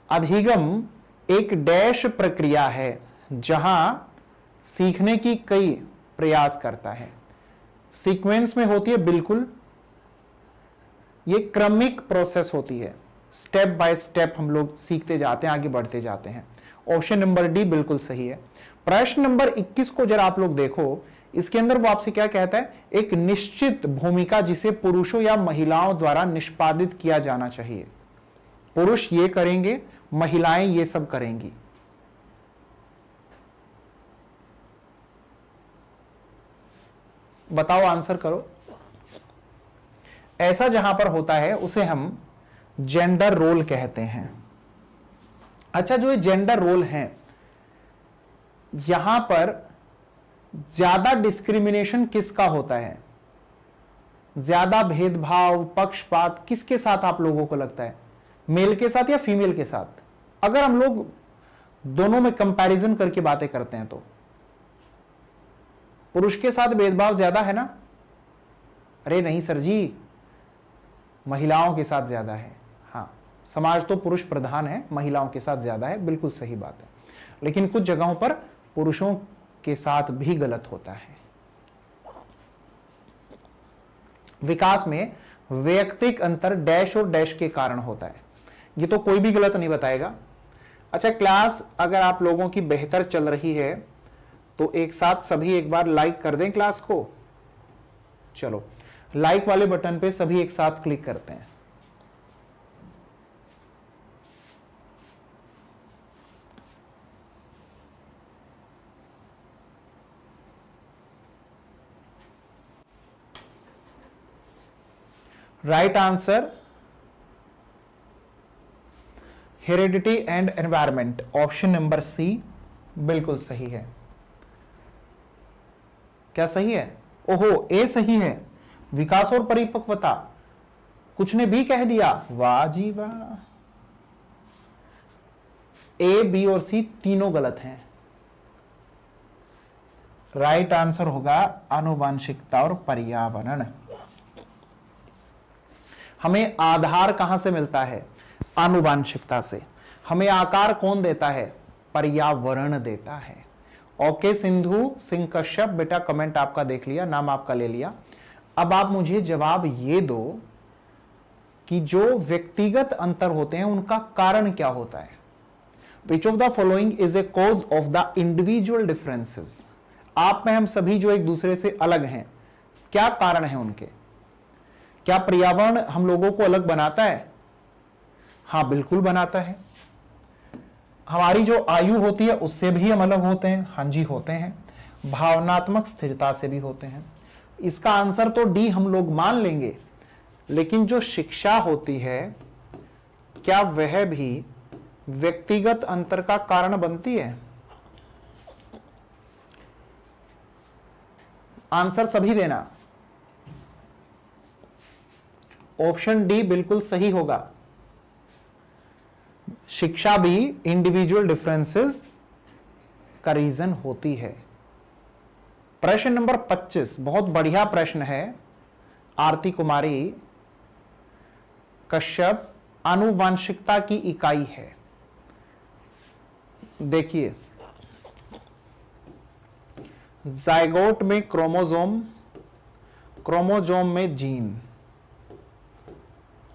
अधिगम एक डैश प्रक्रिया है जहां सीखने की कई प्रयास करता है। सीक्वेंस में होती है, बिल्कुल। ये क्रमिक प्रोसेस होती है, स्टेप बाय स्टेप हम लोग सीखते जाते हैं, आगे बढ़ते जाते हैं। ऑप्शन नंबर डी बिल्कुल सही है। प्रश्न नंबर 21 को जरा आप लोग देखो, इसके अंदर वो आपसे क्या कहता है? एक निश्चित भूमिका जिसे पुरुषों या महिलाओं द्वारा निष्पादित किया जाना चाहिए। पुरुष ये करेंगे, महिलाएं ये सब करेंगी। बताओ, आंसर करो। ऐसा जहां पर होता है उसे हम जेंडर रोल कहते हैं। अच्छा, जो ये जेंडर रोल है, यहां पर ज्यादा डिस्क्रिमिनेशन किसका होता है? ज्यादा भेदभाव, पक्षपात किसके साथ आप लोगों को लगता है? मेल के साथ या फीमेल के साथ? अगर हम लोग दोनों में कंपैरिजन करके बातें करते हैं तो पुरुष के साथ भेदभाव ज्यादा है ना? अरे नहीं सर जी, महिलाओं के साथ ज्यादा है। हाँ, समाज तो पुरुष प्रधान है, महिलाओं के साथ ज्यादा है, बिल्कुल सही बात है। लेकिन कुछ जगहों पर पुरुषों के साथ भी गलत होता है। विकास में वैयक्तिक अंतर डैश और डैश के कारण होता है, ये तो कोई भी गलत नहीं बताएगा। अच्छा, क्लास अगर आप लोगों की बेहतर चल रही है तो एक साथ सभी एक बार लाइक कर दें क्लास को। चलो, लाइक वाले बटन पे सभी एक साथ क्लिक करते हैं। Right answer heredity and environment, option number C बिल्कुल सही है। क्या सही है? ओहो, ए सही है। विकास और परिपक्वता, कुछ ने बी कह दिया, वाह जी वाह। ए, बी और सी तीनों गलत हैं। राइट आंसर होगा आनुवांशिकता और पर्यावरण। हमें आधार कहां से मिलता है? आनुवांशिकता से। हमें आकार कौन देता है? पर्यावरण देता है। ओके सिंधु सिंह कश्यप, बेटा कमेंट आपका देख लिया, नाम आपका ले लिया। अब आप मुझे जवाब ये दो कि जो व्यक्तिगत अंतर होते हैं उनका कारण क्या होता है? Which of the following is a cause of the individual differences? आप में हम सभी जो एक दूसरे से अलग हैं, क्या कारण है उनके? क्या पर्यावरण हम लोगों को अलग बनाता है? हाँ, बिल्कुल बनाता है। हमारी जो आयु होती है उससे भी हम अलग होते हैं। हाँ जी, होते हैं। भावनात्मक स्थिरता से भी होते हैं। इसका आंसर तो डी हम लोग मान लेंगे। लेकिन जो शिक्षा होती है क्या वह भी व्यक्तिगत अंतर का कारण बनती है? आंसर सभी देना। ऑप्शन डी बिल्कुल सही होगा। शिक्षा भी इंडिविजुअल डिफरेंसेस का रीजन होती है। प्रश्न नंबर 25 बहुत बढ़िया प्रश्न है। आरती कुमारी कश्यप, आनुवांशिकता की इकाई है। देखिए, जाइगोट में क्रोमोसोम, क्रोमोसोम में जीन,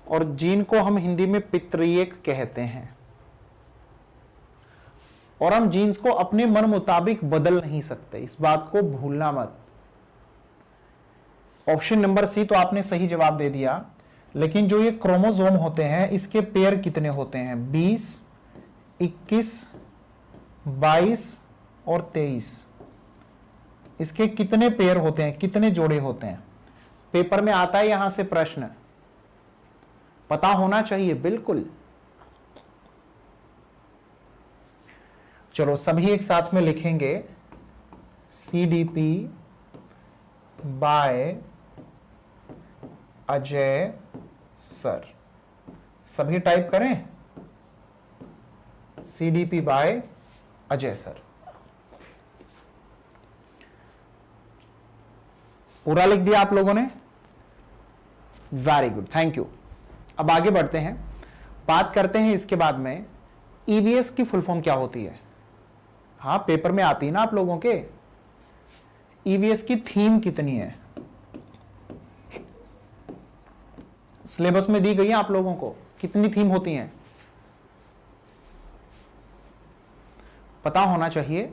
और जीन को हम हिंदी में पितृयक कहते हैं। और हम जीन्स को अपने मन मुताबिक बदल नहीं सकते, इस बात को भूलना मत। ऑप्शन नंबर सी तो आपने सही जवाब दे दिया, लेकिन जो ये क्रोमोसोम होते हैं इसके पेयर कितने होते हैं? 20, 21, 22 और 23। इसके कितने पेयर होते हैं, कितने जोड़े होते हैं? पेपर में आता है यहां से प्रश्न, पता होना चाहिए बिल्कुल। चलो सभी एक साथ में लिखेंगे, CDP बाय अजय सर। सभी टाइप करें, CDP बाय अजय सर। पूरा लिख दिया आप लोगों ने? Very good, thank you. अब आगे बढ़ते हैं, बात करते हैं इसके बाद में EVS की फुल फॉर्म क्या होती है। हाँ, पेपर में आती है ना आप लोगों के। EVS की थीम कितनी है? सिलेबस में दी गई है आप लोगों को, कितनी थीम होती हैं पता होना चाहिए।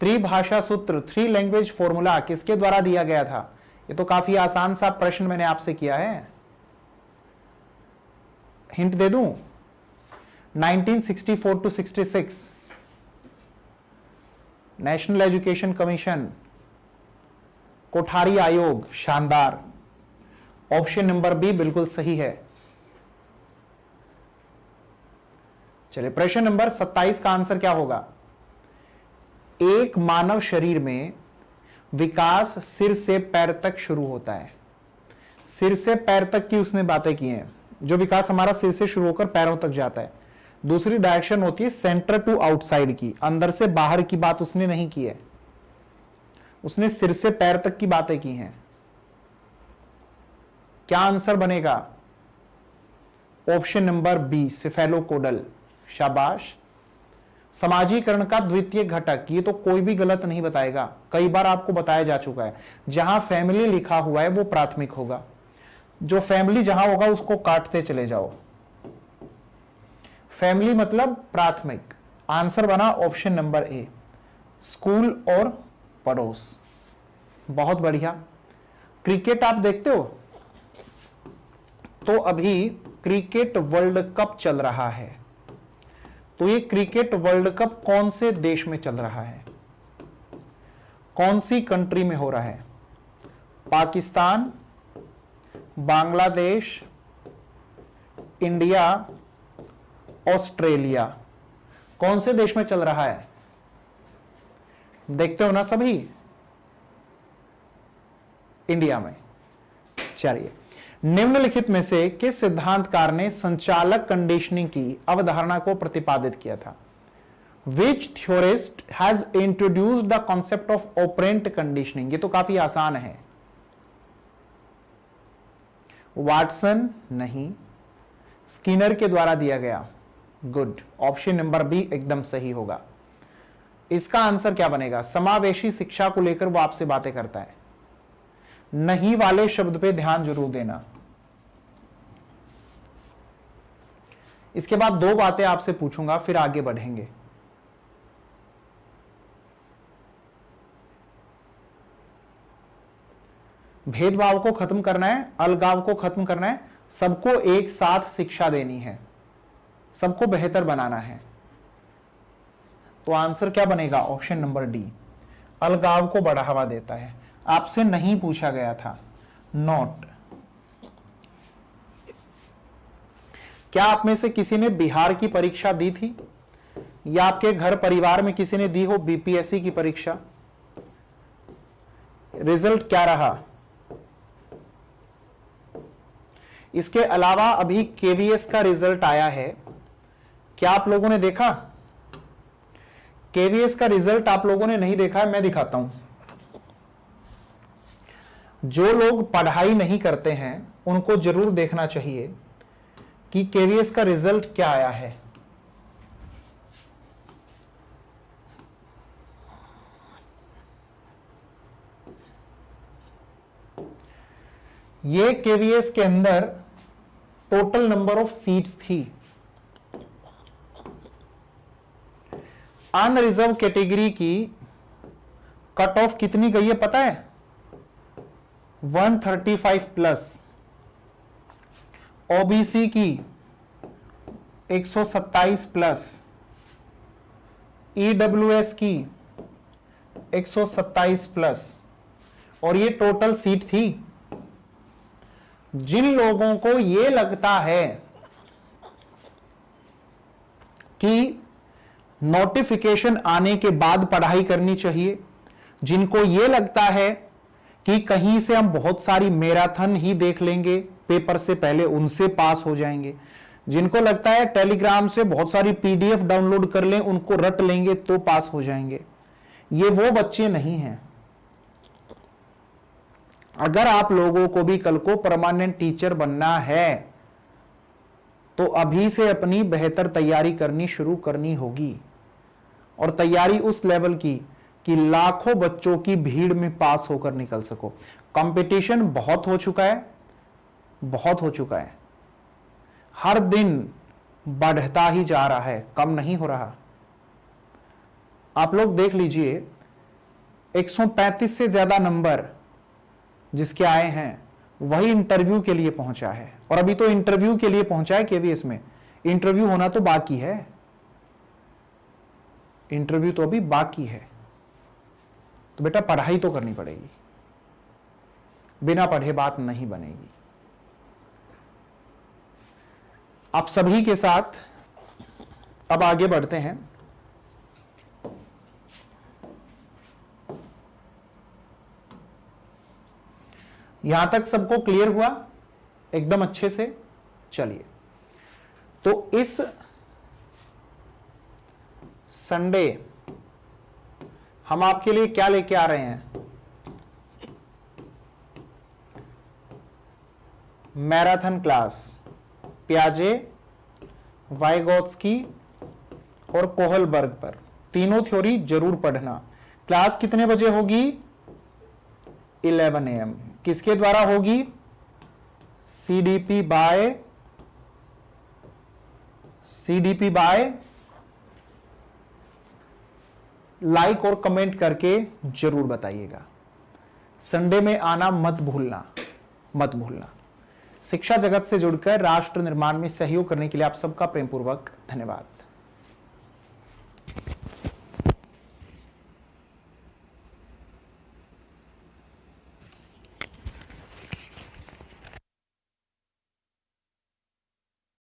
त्रिभाषा सूत्र, 3 लैंग्वेज फॉर्मूला किसके द्वारा दिया गया था? ये तो काफी आसान सा प्रश्न मैंने आपसे किया है। हिंट दे दूं, 1964 to 66 national education commission, Kothari आयोग। शानदार। ऑप्शन नंबर बी बिल्कुल सही है। चलिए, प्रश्न नंबर 27 का आंसर क्या होगा? एक मानव शरीर में विकास सिर से पैर तक शुरू होता है। सिर से पैर तक की उसने बातें की हैं, जो विकास हमारा सिर से शुरू होकर पैरों तक जाता है। दूसरी डायरेक्शन होती है सेंटर टू आउटसाइड की, अंदर से बाहर की बात उसने नहीं की है, उसने सिर से पैर तक की बातें की हैं। क्या आंसर बनेगा? Option number B, cephalocaudal. शाबाश। समाजीकरण का द्वितीय घटक, ये तो कोई भी गलत नहीं बताएगा, कई बार आपको बताया जा चुका है। जहां फैमिली लिखा हुआ है वो प्राथमिक होगा, जो फैमिली जहां होगा उसको काटते चले जाओ। फैमिली मतलब प्राथमिक। आंसर बना ऑप्शन नंबर ए, स्कूल और पड़ोस। बहुत बढ़िया। क्रिकेट आप देखते हो? तो अभी क्रिकेट वर्ल्ड कप चल रहा है, तो ये क्रिकेट वर्ल्ड कप कौन से देश में चल रहा है? कौन सी कंट्री में हो रहा है? Pakistan, Bangladesh, India, Australia. कौन से देश में चल रहा है? देखते हो ना सभी? इंडिया में। चलिए, निम्नलिखित में से किस सिद्धांतकार ने संचालक कंडीशनिंग की अवधारणा को प्रतिपादित किया था? Which theorist has introduced the concept of operant conditioning? ये तो काफी आसान है। वाटसन नहीं, स्किनर के द्वारा दिया गया। गुड, ऑप्शन नंबर बी एकदम सही होगा। इसका आंसर क्या बनेगा? समावेशी शिक्षा को लेकर वो आपसे बातें करता है। नहीं वाले शब्द पे ध्यान जरूर देना। इसके बाद 2 बातें आपसे पूछूंगा, फिर आगे बढ़ेंगे। भेदभाव को खत्म करना है, अलगाव को खत्म करना है, सबको एक साथ शिक्षा देनी है, सबको बेहतर बनाना है। तो आंसर क्या बनेगा? ऑप्शन नंबर डी, अलगाव को बढ़ावा देता है। आपसे नहीं पूछा गया था, नोट। क्या आप में से किसी ने बिहार की परीक्षा दी थी, या आपके घर परिवार में किसी ने दी हो बीपीएससी की परीक्षा? रिजल्ट क्या रहा? इसके अलावा अभी केवीएस का रिजल्ट आया है, क्या आप लोगों ने देखा? केवीएस का रिजल्ट आप लोगों ने नहीं देखा है, मैं दिखाता हूं। जो लोग पढ़ाई नहीं करते हैं उनको जरूर देखना चाहिए कि केवीएस का रिजल्ट क्या आया है। ये केवीएस के अंदर टोटल नंबर ऑफ सीट्स थी। अनरिजर्व कैटेगरी की कट ऑफ कितनी गई है पता है? 135 प्लस। ओबीसी की 127 प्लस। ईडब्ल्यूएस की 127 प्लस। और ये टोटल सीट थी। जिन लोगों को ये लगता है कि नोटिफिकेशन आने के बाद पढ़ाई करनी चाहिए, जिनको ये लगता है कि कहीं से हम बहुत सारी मैराथन ही देख लेंगे पेपर से पहले, उनसे पास हो जाएंगे, जिनको लगता है टेलीग्राम से बहुत सारी पीडीएफ डाउनलोड कर लें, उनको रट लेंगे तो पास हो जाएंगे, ये वो बच्चे नहीं हैं। अगर आप लोगों को भी कल को परमानेंट टीचर बनना है तो अभी से अपनी बेहतर तैयारी करनी शुरू करनी होगी, और तैयारी उस लेवल की कि लाखों बच्चों की भीड़ में पास होकर निकल सको। कंपटीशन बहुत हो चुका है, बहुत हो चुका है, हर दिन बढ़ता ही जा रहा है, कम नहीं हो रहा। आप लोग देख लीजिए 135 से ज्यादा नंबर जिसके आए हैं वही इंटरव्यू के लिए पहुंचा है, और अभी तो इंटरव्यू के लिए पहुंचा है केवीएस में, इंटरव्यू होना तो बाकी है, इंटरव्यू तो अभी बाकी है। तो बेटा पढ़ाई तो करनी पड़ेगी, बिना पढ़े बात नहीं बनेगी। आप सभी के साथ अब आगे बढ़ते हैं। यहां तक सबको क्लियर हुआ एकदम अच्छे से? चलिए, तो इस संडे हम आपके लिए क्या लेके आ रहे हैं? मैराथन क्लास, प्याजे, वाइगोत्स्की और कोहलबर्ग पर। तीनों थ्योरी जरूर पढ़ना। क्लास कितने बजे होगी? 11 AM। किसके द्वारा होगी? सीडीपी बाय लाइक और कमेंट करके जरूर बताइएगा। संडे में आना मत भूलना, मत भूलना। शिक्षा जगत से जुड़कर राष्ट्र निर्माण में सहयोग करने के लिए आप सबका प्रेमपूर्वक धन्यवाद।